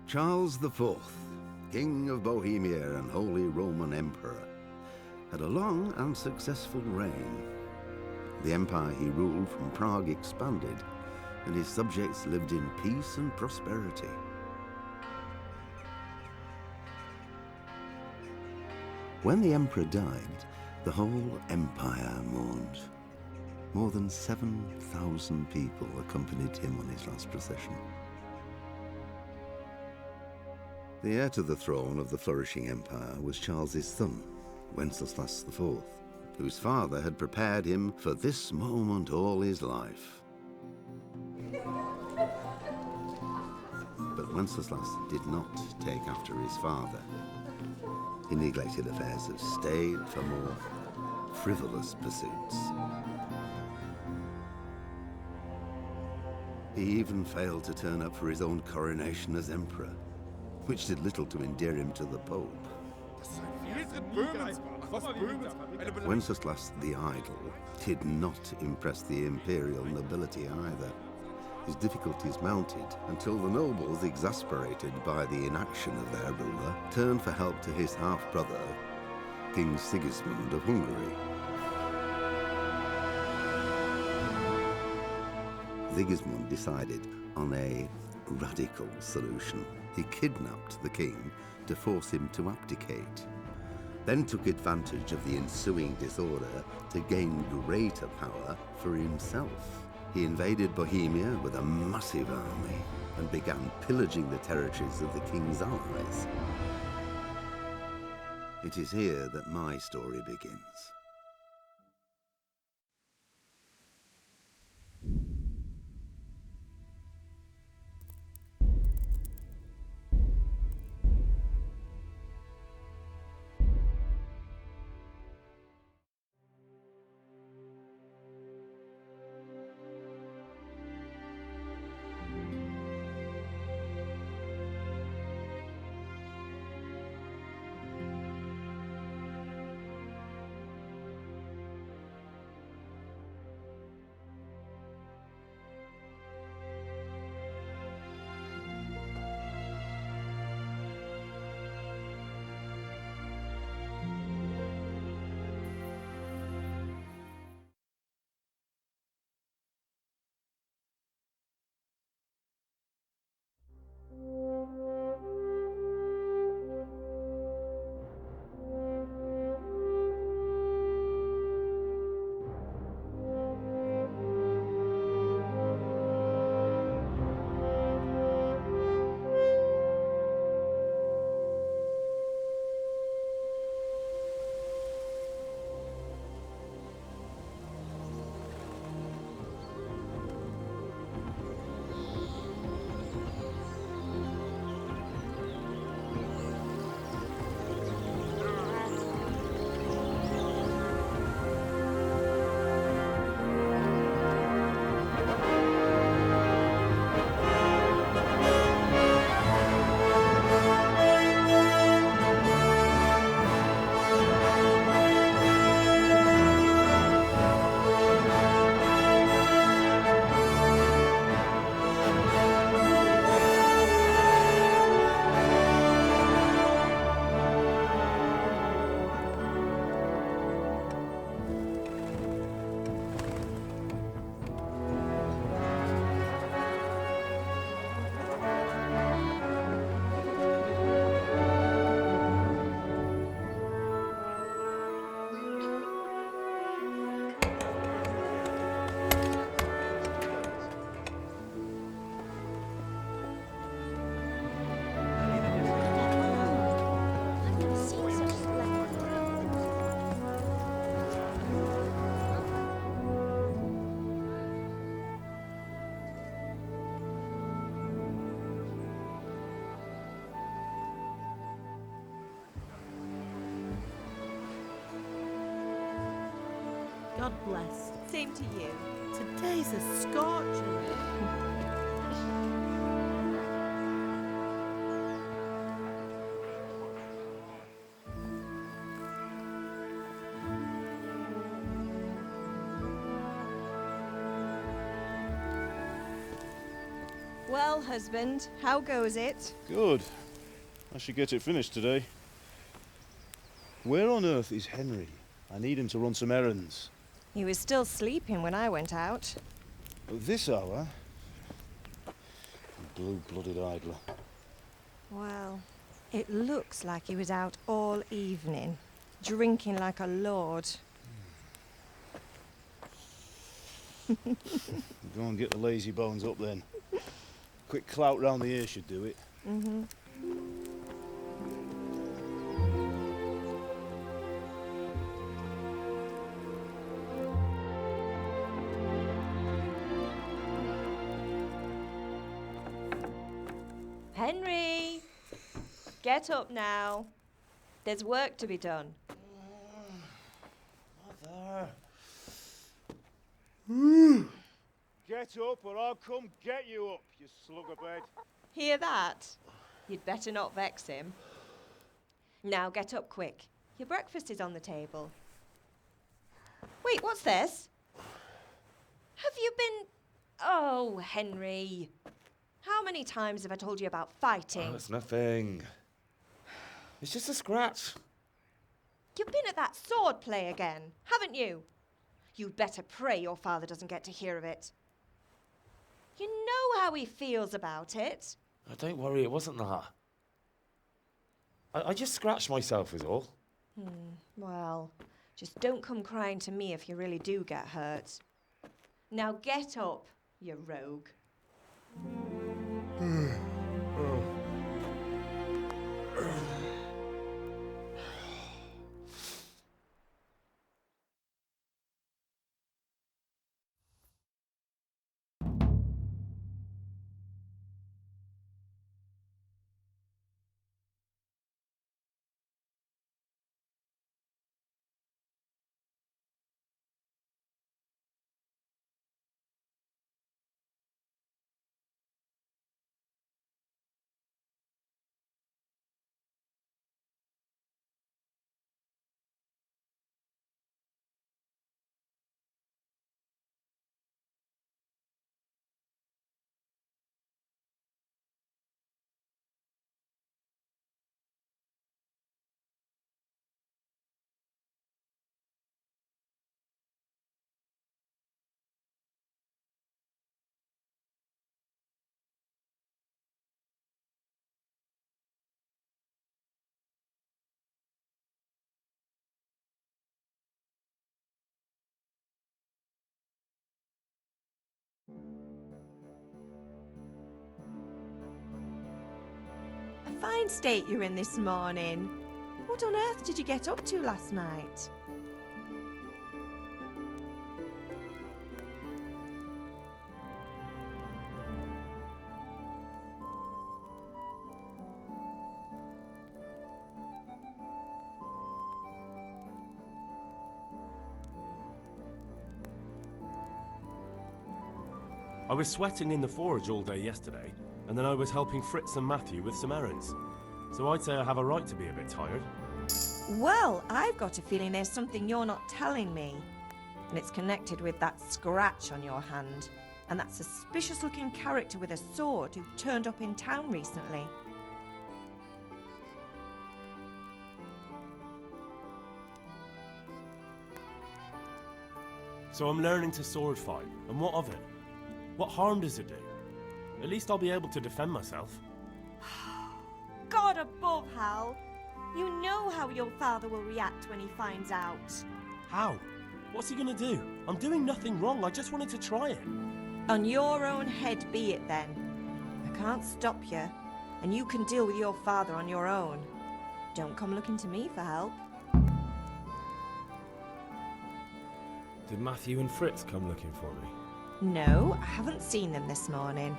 Charles IV, King of Bohemia and Holy Roman Emperor, had a long and successful reign. The empire he ruled from Prague expanded, and his subjects lived in peace and prosperity. When the emperor died, the whole empire mourned. More than 7,000 people accompanied him on his last procession. The heir to the throne of the flourishing empire was Charles's son, Wenceslas IV, whose father had prepared him for this moment all his life. But Wenceslas did not take after his father. He neglected affairs of state for more frivolous pursuits. He even failed to turn up for his own coronation as emperor, which did little to endear him to the Pope. Wenceslas the Idle did not impress the imperial nobility either. His difficulties mounted until the nobles, exasperated by the inaction of their ruler, turned for help to his half-brother, King Sigismund of Hungary. Sigismund decided on a radical solution. He kidnapped the king to force him to abdicate, then took advantage of the ensuing disorder to gain greater power for himself. He invaded Bohemia with a massive army and began pillaging the territories of the king's allies. It is here that my story begins. God bless. Same to you. Today's a scorcher. Well, husband, how goes it? Good. I should get it finished today. Where on earth is Henry? I need him to run some errands. He was still sleeping when I went out. At this hour? Blue-blooded idler. Well, it looks like he was out all evening, drinking like a lord. Go and get the lazy bones up then. Quick clout round the ear should do it. Mm-hmm. Henry! Get up now. There's work to be done. Mother. Get up or I'll come get you up, you slugabed. Hear that? You'd better not vex him. Now get up quick. Your breakfast is on the table. Wait, what's this? Have you been... Oh, Henry. How many times have I told you about fighting? Oh, it's nothing. It's just a scratch. You've been at that sword play again, haven't you? You'd better pray your father doesn't get to hear of it. You know how he feels about it. Oh, don't worry, it wasn't that. I just scratched myself is all. Well, just don't come crying to me if you really do get hurt. Now get up, you rogue. A fine state you're in this morning. What on earth did you get up to last night? I was sweating in the forge all day yesterday, and then I was helping Fritz and Matthew with some errands. So I'd say I have a right to be a bit tired. Well, I've got a feeling there's something you're not telling me. And it's connected with that scratch on your hand. And that suspicious-looking character with a sword who turned up in town recently. So I'm learning to sword fight, and what of it? What harm does it do? At least I'll be able to defend myself. God above, Hal. You know how your father will react when he finds out. How? What's he gonna do? I'm doing nothing wrong, I just wanted to try it. On your own head be it then. I can't stop you, and you can deal with your father on your own. Don't come looking to me for help. Did Matthew and Fritz come looking for me? No, I haven't seen them this morning.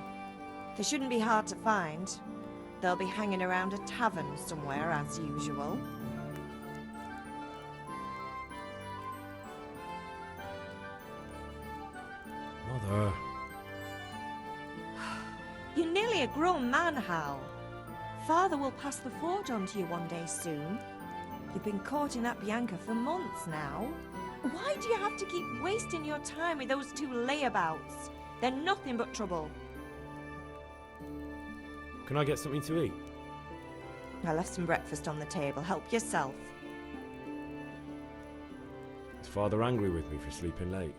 They shouldn't be hard to find. They'll be hanging around a tavern somewhere as usual. Mother. You're nearly a grown man, Hal. Father will pass the forge on to you one day soon. You've been courting that Bianca for months now. Why do you have to keep wasting your time with those two layabouts? They're nothing but trouble. Can I get something to eat? I left some breakfast on the table. Help yourself. Is Father angry with me for sleeping late?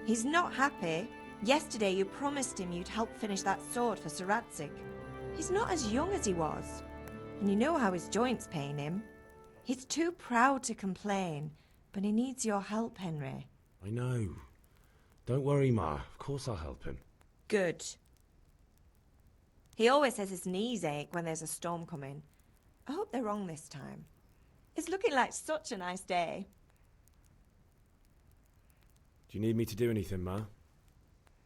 He's not happy. Yesterday you promised him you'd help finish that sword for Sir Radzig. He's not as young as he was. And you know how his joints pain him. He's too proud to complain, but he needs your help, Henry. I know. Don't worry, Ma. Of course I'll help him. Good. He always says his knees ache when there's a storm coming. I hope they're wrong this time. It's looking like such a nice day. Do you need me to do anything, Ma?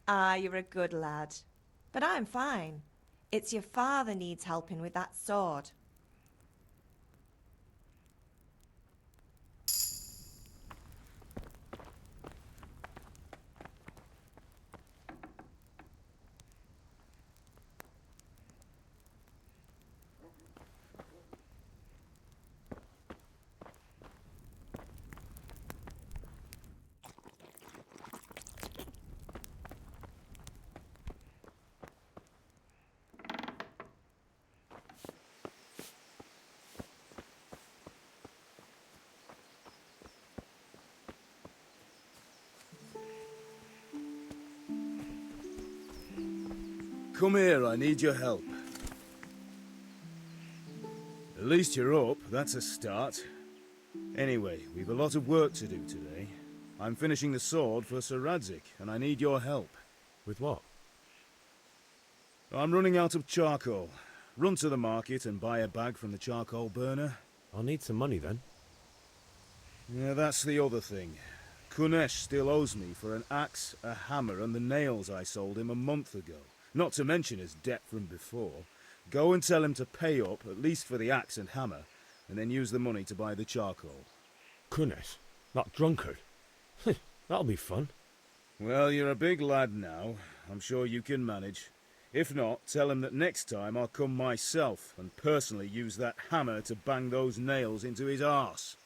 Ah, you're a good lad. But I'm fine. It's your father needs helping with that sword. Come here, I need your help. At least you're up, that's a start. Anyway, we've a lot of work to do today. I'm finishing the sword for Sir Radzig, and I need your help. With what? I'm running out of charcoal. Run to the market and buy a bag from the charcoal burner. I'll need some money then. Yeah, that's the other thing. Kunesh still owes me for an axe, a hammer, and the nails I sold him a month ago. Not to mention his debt from before. Go and tell him to pay up, at least for the axe and hammer, and then use the money to buy the charcoal. Kunesh? That drunkard? That'll be fun. Well, you're a big lad now. I'm sure you can manage. If not, tell him that next time I'll come myself and personally use that hammer to bang those nails into his arse.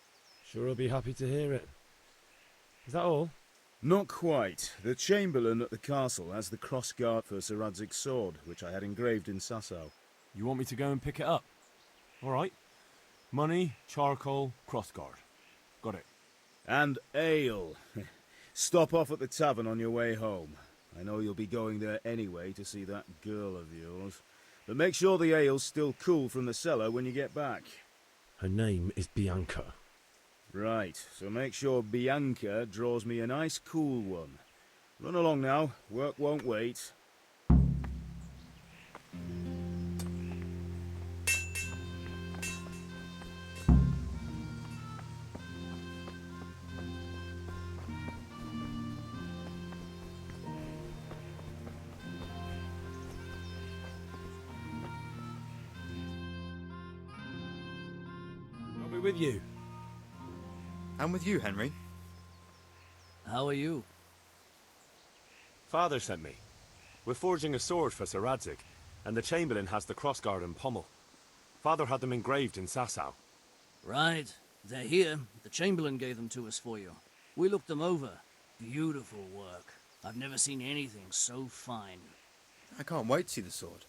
Sure I'll be happy to hear it. Is that all? Not quite. The Chamberlain at the castle has the crossguard for Sir Radzig's sword, which I had engraved in Sasau. You want me to go and pick it up? All right. Money, charcoal, crossguard. Got it. And ale. Stop off at the tavern on your way home. I know you'll be going there anyway to see that girl of yours. But make sure the ale's still cool from the cellar when you get back. Her name is Bianca. Right, so make sure Bianca draws me a nice cool one. Run along now, work won't wait. I'll be with you. I'm with you, Henry. How are you? Father sent me. We're forging a sword for Sir Radzig, and the Chamberlain has the crossguard and pommel. Father had them engraved in Sasau. Right. They're here. The Chamberlain gave them to us for you. We looked them over. Beautiful work. I've never seen anything so fine. I can't wait to see the sword.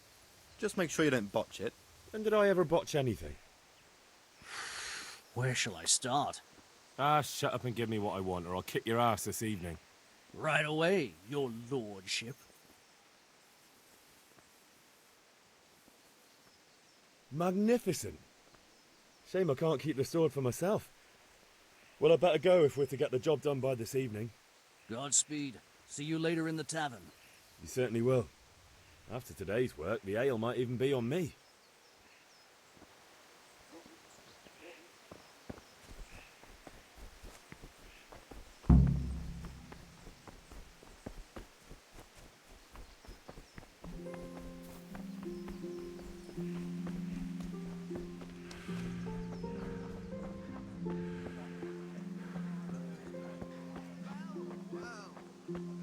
Just make sure you don't botch it. When did I ever botch anything? Where shall I start? Ah, shut up and give me what I want, or I'll kick your ass this evening. Right away, your lordship. Magnificent. Shame I can't keep the sword for myself. Well, I better go if we're to get the job done by this evening. Godspeed. See you later in the tavern. You certainly will. After today's work, the ale might even be on me.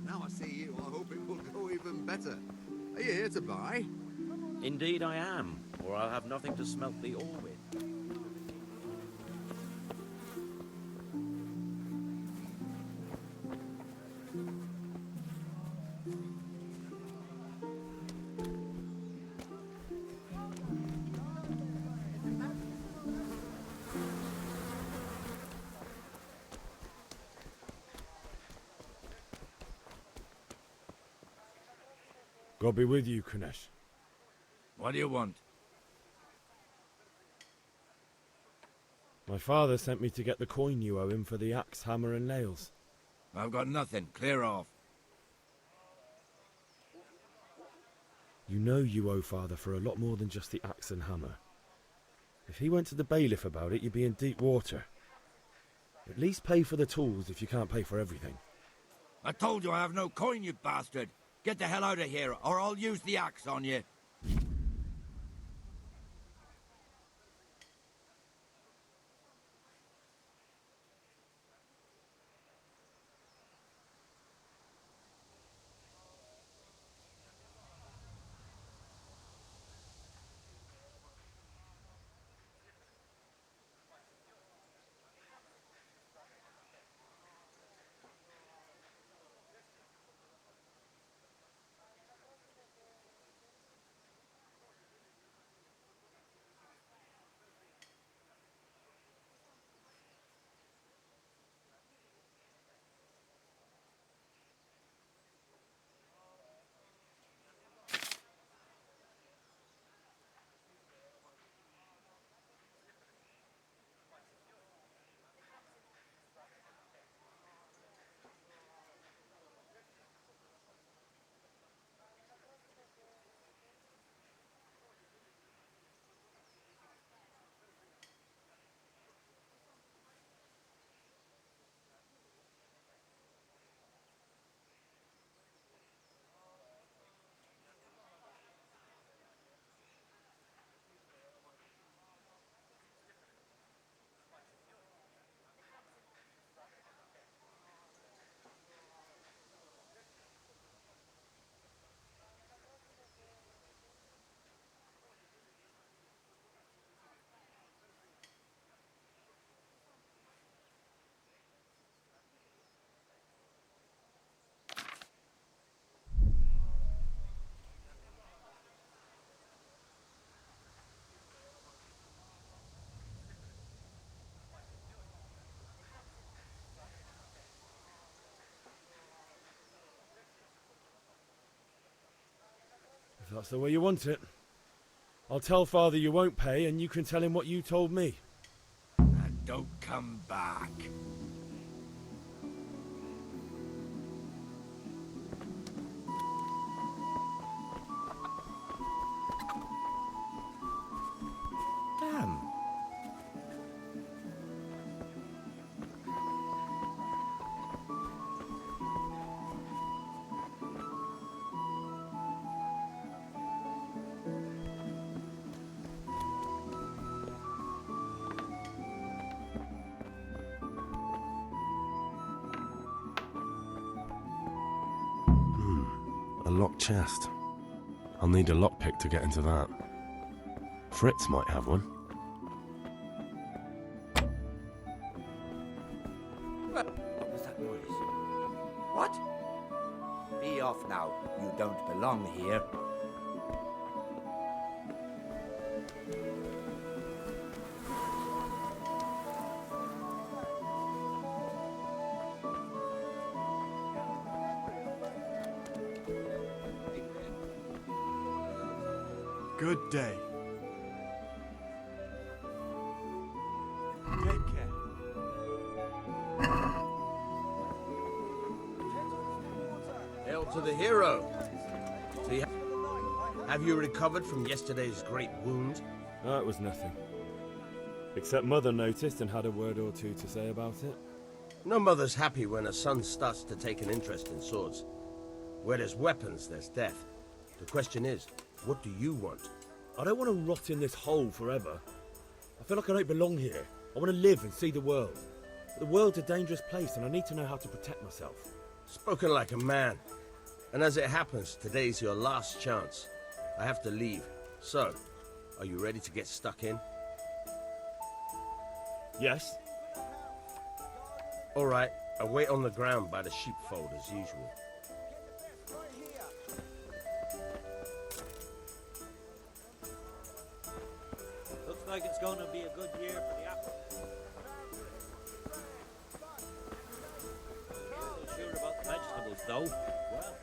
Now I see you, I hope it will go even better. Are you here to buy? Indeed I am, or I'll have nothing to smelt the ore with. God be with you, Kunesh. What do you want? My father sent me to get the coin you owe him for the axe, hammer and nails. I've got nothing. Clear off. You know you owe father for a lot more than just the axe and hammer. If he went to the bailiff about it, you'd be in deep water. At least pay for the tools if you can't pay for everything. I told you I have no coin, you bastard. Get the hell out of here, or I'll use the axe on you. If that's the way you want it. I'll tell father you won't pay, and you can tell him what you told me. And don't come back. Damn. A locked chest. I'll need a lockpick to get into that. Fritz might have one. What was that noise? What? Be off now. You don't belong here. Good day. Take care. Hail to the hero. So have you recovered from yesterday's great wound? That was nothing. Except Mother noticed and had a word or two to say about it. No mother's happy when a son starts to take an interest in swords. Where there's weapons, there's death. The question is, what do you want? I don't want to rot in this hole forever. I feel like I don't belong here. I want to live and see the world. The world's a dangerous place and I need to know how to protect myself. Spoken like a man. And as it happens, today's your last chance. I have to leave. So, are you ready to get stuck in? Yes. All right, I'll wait on the ground by the sheepfold as usual. Looks like it's going to be a good year for the apple. Not so sure about the vegetables, though. Well,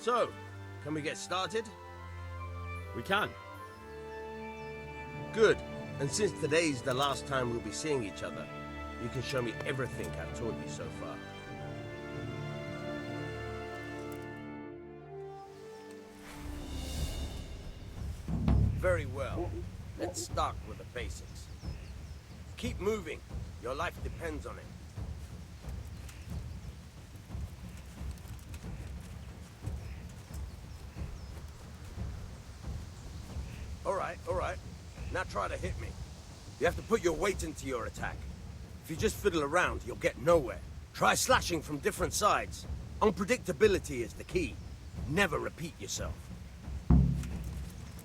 So, can we get started? We can. Good. And since today's the last time we'll be seeing each other, you can show me everything I've taught you so far. Very well. Let's start with the basics. Keep moving. Your life depends on it. All right. Now try to hit me. You have to put your weight into your attack. If you just fiddle around, you'll get nowhere. Try slashing from different sides. Unpredictability is the key. Never repeat yourself.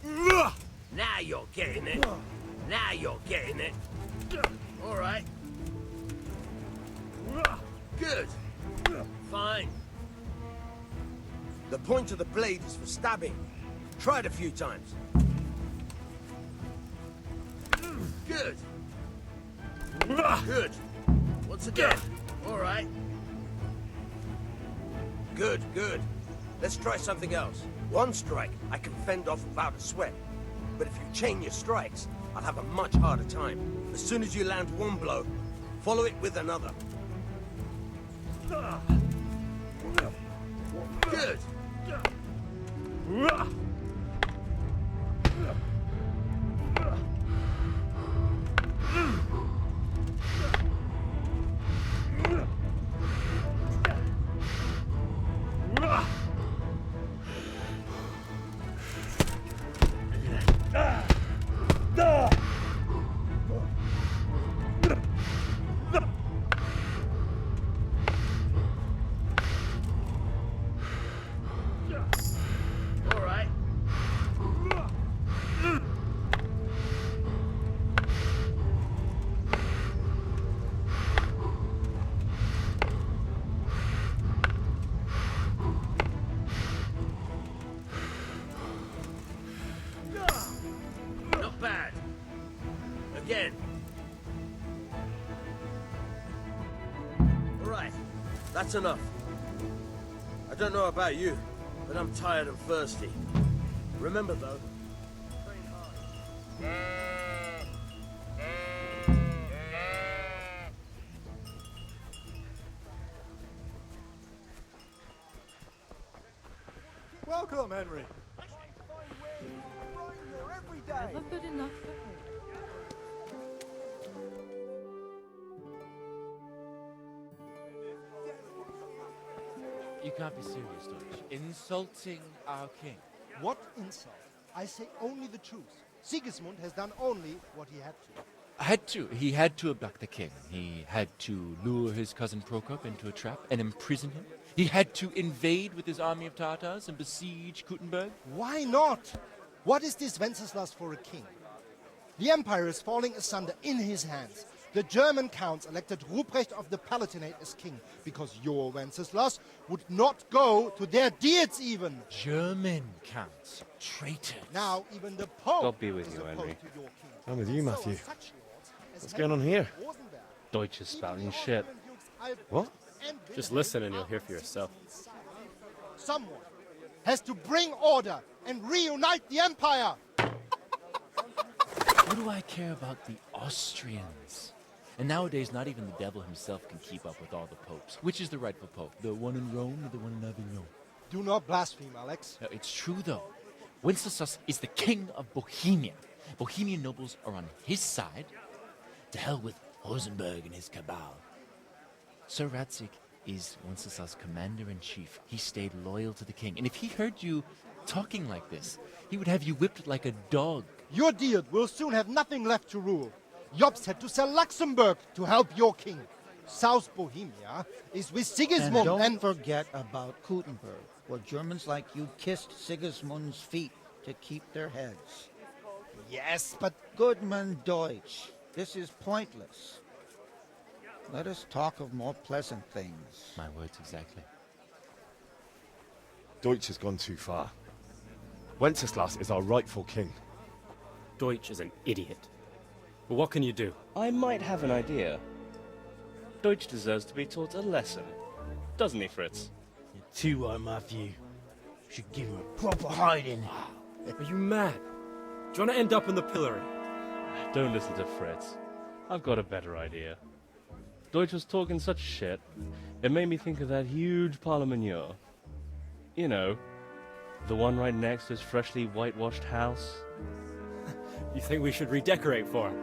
Now you're getting it. Now you're getting it. All right. Good. Fine. The point of the blade is for stabbing. Try it a few times. Good. Good. Once again. All right. Good. Let's try something else. One strike, I can fend off without a sweat. But if you chain your strikes, I'll have a much harder time. As soon as you land one blow, follow it with another. Good. Again. All right, that's enough. I don't know about you, but I'm tired and thirsty. Remember though, train hard. Welcome, Henry. Never good enough for her. You can't be serious, Deutsch. Insulting our king. What insult? I say only the truth. Sigismund has done only what he had to. He had to abduct the king. He had to lure his cousin Prokop into a trap and imprison him. He had to invade with his army of Tatars and besiege Kuttenberg. Why not? What is this Wenceslas for a king? The empire is falling asunder in his hands. The German counts elected Ruprecht of the Palatinate as king because your Wenceslas would not go to their deeds even. German counts. Traitors. Now even the Pope God be with is you, opposed Henry. to your king. I'm with you, Matthew. So such lords as What's going on here? Rosenberg, Deutsch is spouting shit. What? Just listen and you'll hear for yourself. Someone has to bring order and reunite the empire. What do I care about the Austrians? And nowadays, not even the devil himself can keep up with all the popes. Which is the rightful pope? The one in Rome or the one in Avignon? Do not blaspheme, Alex. No, it's true, though. Wenceslas is the king of Bohemia. Bohemian nobles are on his side. To hell with Rosenberg and his cabal. Sir Radzik is Wenceslas' commander-in-chief. He stayed loyal to the king. And if he heard you talking like this, he would have you whipped like a dog. Your Diet will soon have nothing left to rule. Jobst had to sell Luxembourg to help your king. South Bohemia is with Sigismund and don't forget about Kuttenberg, where Germans like you kissed Sigismund's feet to keep their heads. Yes, but... Goodman Deutsch, this is pointless. Let us talk of more pleasant things. My words exactly. Deutsch has gone too far. Wenceslas is our rightful king. Deutsch is an idiot. But what can you do? I might have an idea. Deutsch deserves to be taught a lesson. Doesn't he, Fritz? You too are, Matthew. Should give him a proper hiding. Are you mad? Do you want to end up in the pillory? Don't listen to Fritz. I've got a better idea. Deutsch was talking such shit, it made me think of that huge parliament. You know, the one right next to his freshly whitewashed house. You think we should redecorate for him?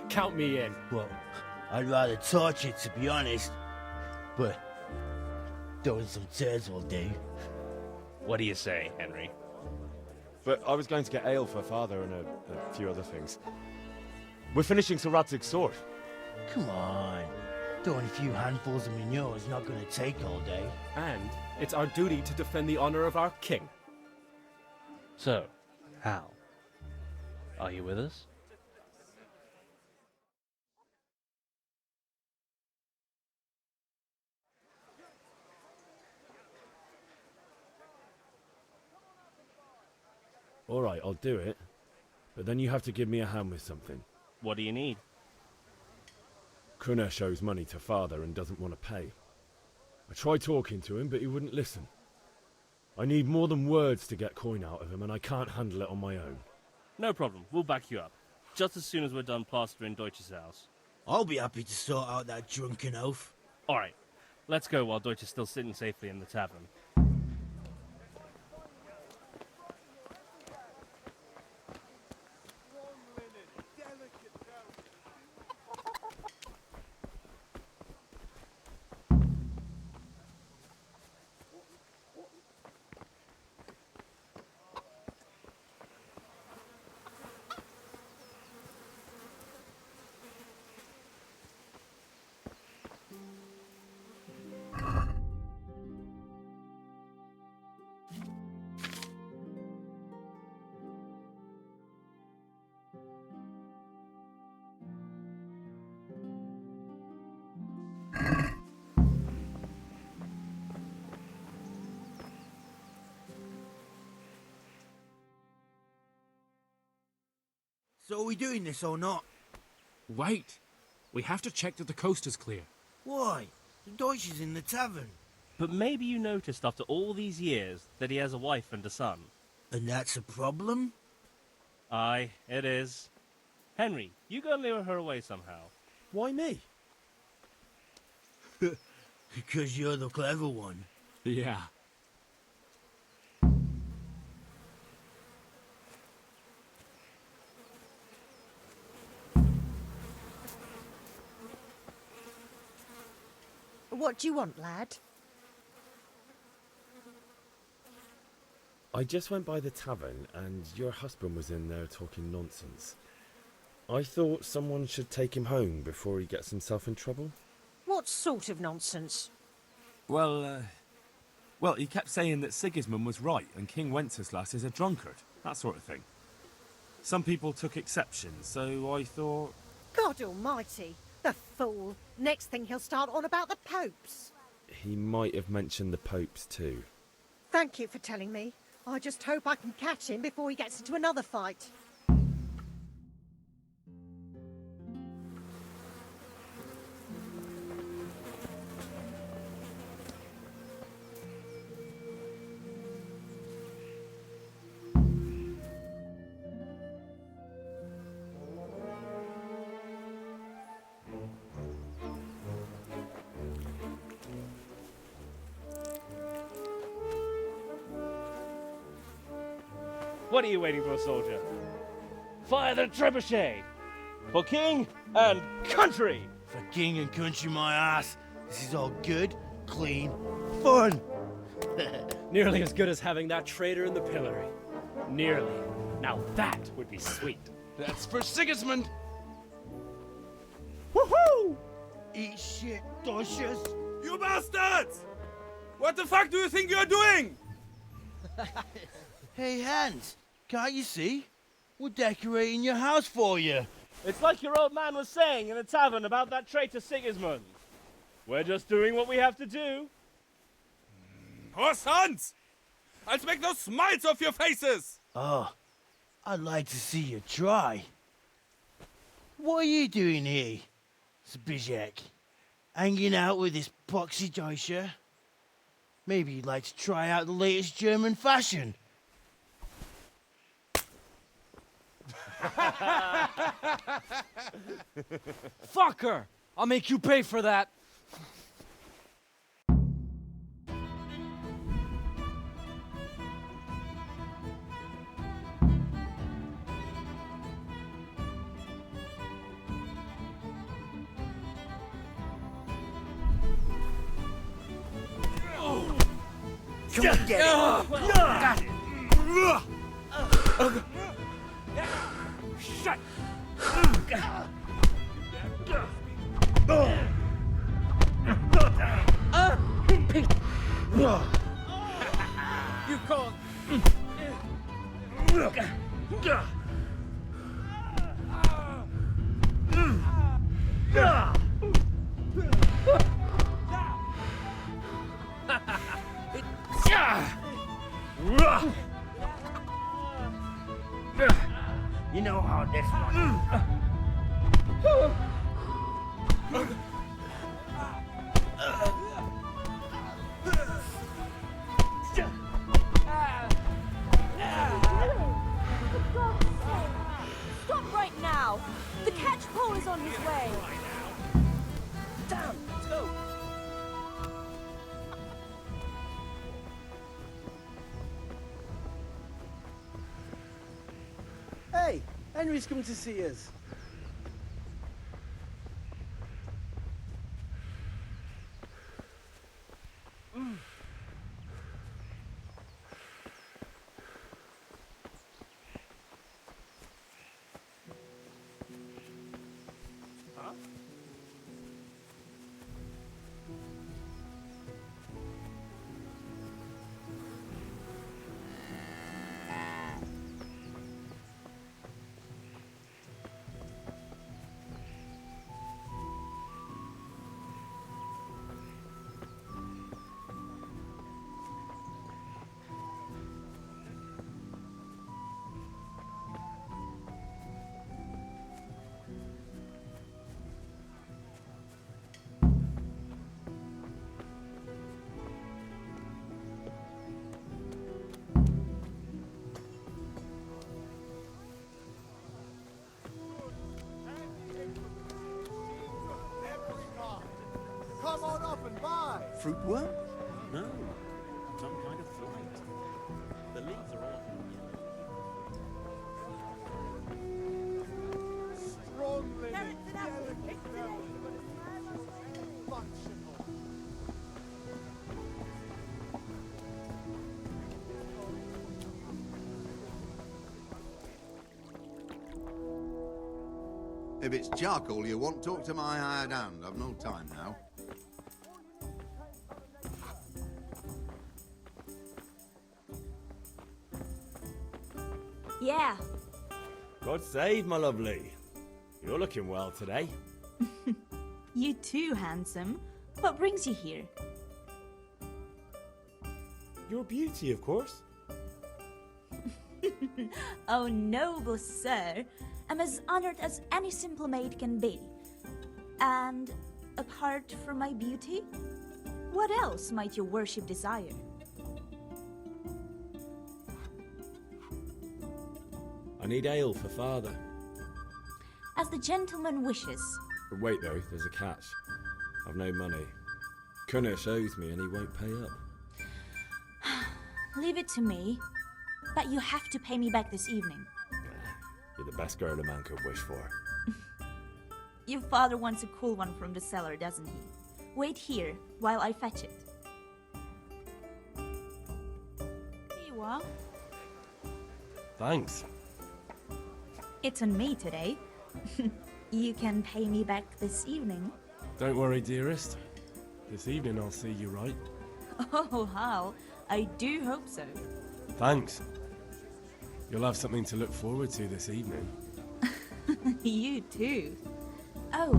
Count me in. Well, I'd rather torch it, to be honest. But throwing some turds will do. What do you say, Henry? But I was going to get ale for Father and a few other things. We're finishing Sir Radzig's sword. Come on. Throwing a few handfuls of manure is not going to take all day. And it's our duty to defend the honor of our king. So, Hal, are you with us? All right, I'll do it. But then you have to give me a hand with something. What do you need? Kunesh owes money to Father and doesn't want to pay. I tried talking to him, but he wouldn't listen. I need more than words to get coin out of him, and I can't handle it on my own. No problem, we'll back you up. Just as soon as we're done plastering Deutsch's house. I'll be happy to sort out that drunken oaf. Alright, let's go while Deutsch is still sitting safely in the tavern. So are we doing this or not? Wait. We have to check that the coast is clear. Why? The Deutsch is in the tavern. But maybe you noticed after all these years that he has a wife and a son. And that's a problem? Aye, it is. Henry, you go and lure her away somehow. Why me? Because you're the clever one. Yeah. What do you want, lad? I just went by the tavern and your husband was in there talking nonsense. I thought someone should take him home before he gets himself in trouble. What sort of nonsense? Well, he kept saying that Sigismund was right and King Wenceslas is a drunkard, that sort of thing. Some people took exception, so I thought... God almighty, the fool. Next thing he'll start on about the popes. He might have mentioned the popes too. Thank you for telling me. I just hope I can catch him before he gets into another fight. What are you waiting for, soldier? Fire the trebuchet! For king and country! For king and country, my ass. This is all good, clean, fun. Nearly as good as having that traitor in the pillory. Nearly. Now that would be sweet. That's for Sigismund! Woohoo! Eat shit, Deutsches. You bastards! What the fuck do you think you're doing? Hey, Hans, can't you see? We're decorating your house for you. It's like your old man was saying in the tavern about that traitor Sigismund. We're just doing what we have to do. Poor sons! I'll make those smiles off your faces! Oh, I'd like to see you try. What are you doing here, Zbigniew? Hanging out with this poxy Deutscher? Maybe you'd like to try out the latest German fashion. Fuck her! I'll make you pay for that! Come on, get it. Got it. Shut! You call. You know how this one. Stop right now! The catchpole is on his way! Down, let's go. Hey, Henry's come to see us. Come on up and buy. Fruit worm? No. Some kind of flight. The leaves are all Strongly delicate functional. If it's charcoal you want, talk to my hired hand. I've no time now. Yeah. God save, my lovely. You're looking well today. You too, handsome. What brings you here? Your beauty, of course. Oh, noble sir. I'm as honored as any simple maid can be. And apart from my beauty, what else might your worship desire? I need ale for father. As the gentleman wishes. But wait though, there's a catch. I've no money. Kunish owes me and he won't pay up. Leave it to me. But you have to pay me back this evening. You're the best girl a man could wish for. Your father wants a cool one from the cellar, doesn't he? Wait here while I fetch it. Here you are. Thanks. It's on me today. You can pay me back this evening. Don't worry, dearest. This evening I'll see you right. Oh, Hal. I do hope so. Thanks. You'll have something to look forward to this evening. You too. Oh,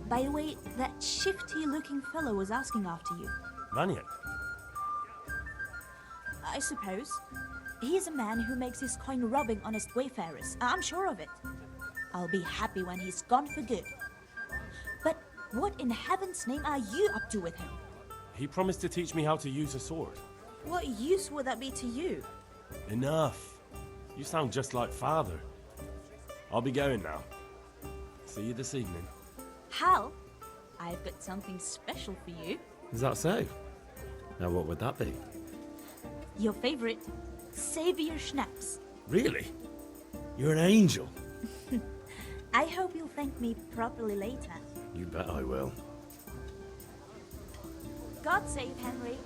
by the way, that shifty-looking fellow was asking after you. Vanya? I suppose. He's a man who makes his coin robbing honest wayfarers. I'm sure of it. I'll be happy when he's gone for good. But what in heaven's name are you up to with him? He promised to teach me how to use a sword. What use would that be to you? Enough. You sound just like father. I'll be going now. See you this evening. Hal, I've got something special for you. Is that so? Now what would that be? Your favorite, Savior Schnapps. Really? You're an angel. I hope you'll thank me properly later. You bet I will. God save Henry.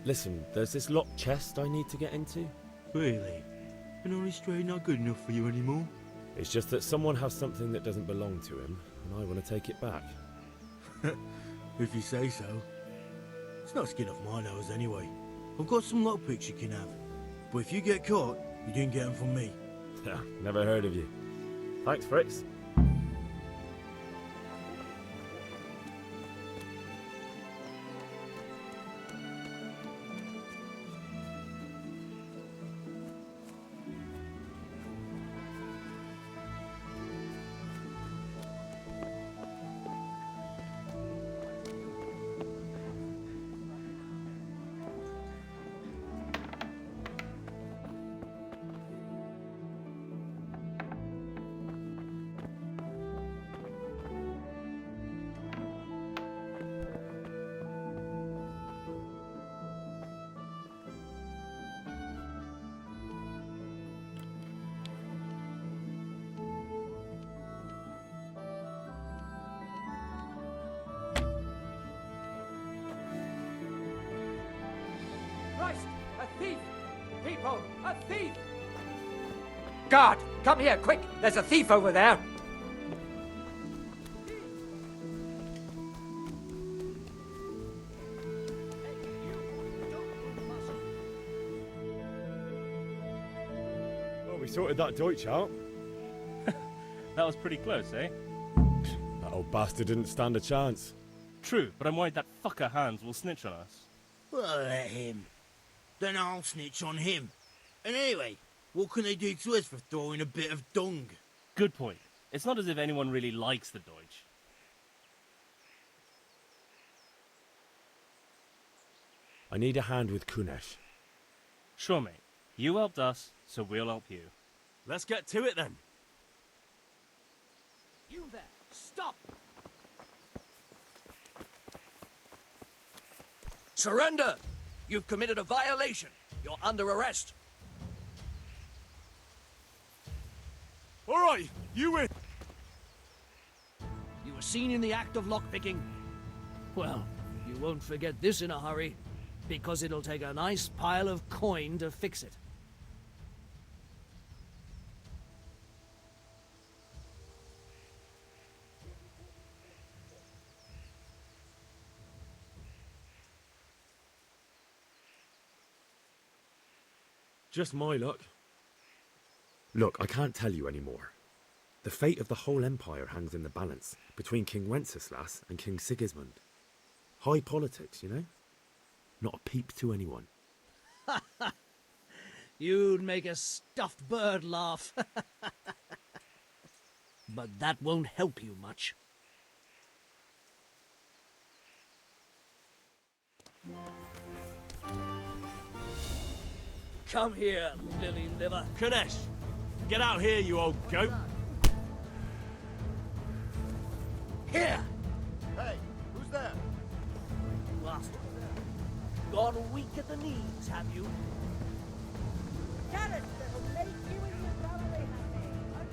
Listen, there's this locked chest I need to get into. Really? An honest trade not good enough for you anymore? It's just that someone has something that doesn't belong to him, and I want to take it back. If you say so. It's not skin off my nose anyway. I've got some lockpicks you can have. But if you get caught, you didn't get them from me. Never heard of you. Thanks, Fritz. Christ! A thief! People! A thief! Guard! Come here, quick! There's a thief over there! Well, we sorted that Deutsch out. That was pretty close, eh? That old bastard didn't stand a chance. True, but I'm worried that fucker Hans will snitch on us. Well, let him. Then I'll snitch on him. And anyway, what can they do to us for throwing a bit of dung? Good point. It's not as if anyone really likes the Deutsch. I need a hand with Kunesh. Sure, mate. You helped us, so we'll help you. Let's get to it then. You there! Stop! Surrender! You've committed a violation. You're under arrest. All right, you win. You were seen in the act of lockpicking. Well, you won't forget this in a hurry, because it'll take a nice pile of coin to fix it. Just my luck. Look, I can't tell you anymore. The fate of the whole empire hangs in the balance between King Wenceslas and King Sigismund. High politics, you know? Not a peep to anyone. You'd make a stuffed bird laugh. But that won't help you much. Come here, lily liver. Kunesh, get out here, you old goat. Here! Hey, who's there? Bastard. Gone weak at the knees, have you? Carrot that'll make you and your family happy.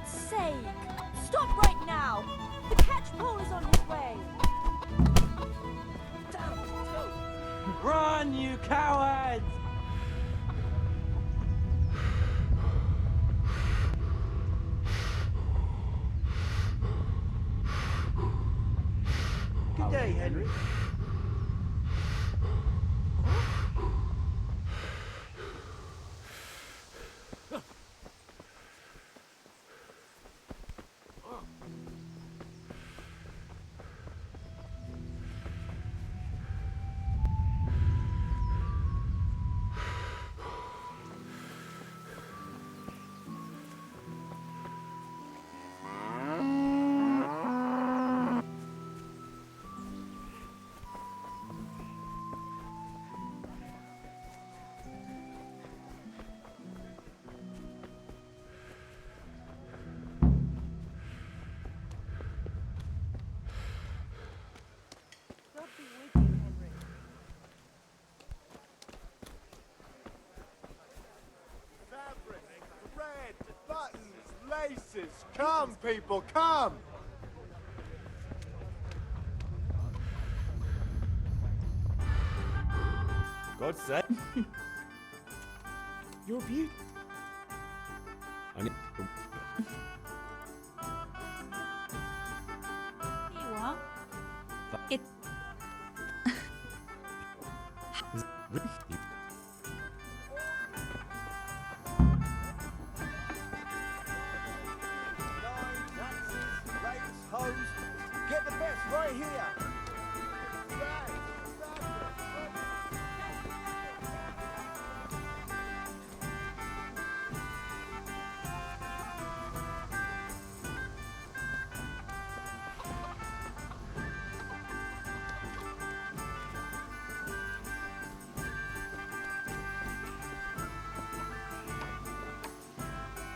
God's sake! Stop right now! The catchpole is on his way! Run, you cowards! Good day, Henry. Red, buttons, laces. Come, people, come! God sake. You're beautiful. I need... You are? It... Get the best right here!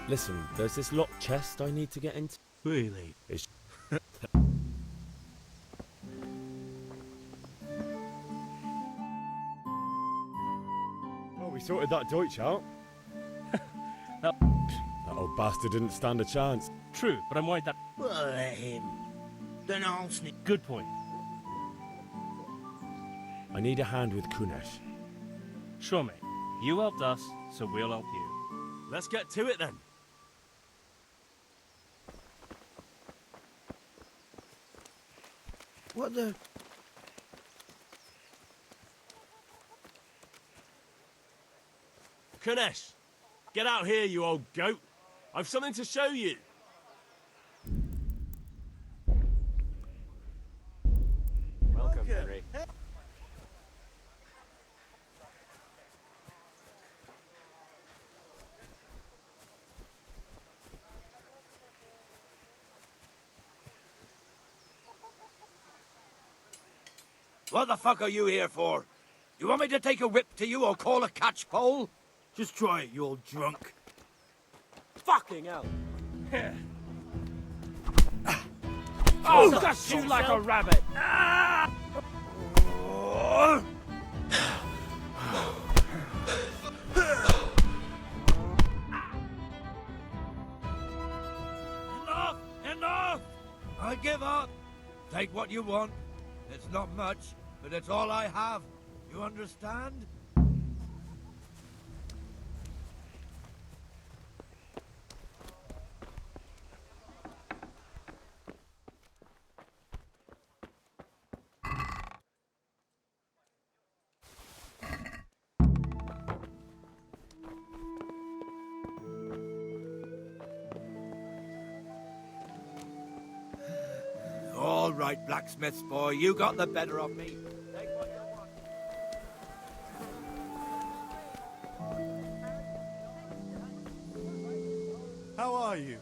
Listen, there's this locked chest I need to get into. Really? It's... Oh, we sorted that Deutsch out. That old bastard didn't stand a chance. True, but I'm worried that... Well, let him. Then I'll sneak. Good point. I need a hand with Kunesh. Sure, mate. You helped us, so we'll help you. Let's get to it then. What the... Kunesh, get out here, you old goat. I've something to show you. Welcome, Henry. What the fuck are you here for? You want me to take a whip to you or call a catchpole? Just try it, you old drunk. Fucking hell. Oh, dust you like a rabbit! Enough! Enough! I give up. Take what you want. It's not much, but it's all I have. You understand? All right, blacksmith's boy, you got the better of me. How are you?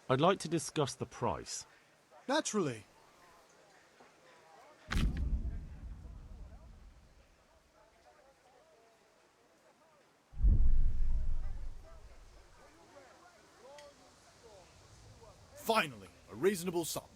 I'd like to discuss the price. Naturally. Finally, a reasonable sum.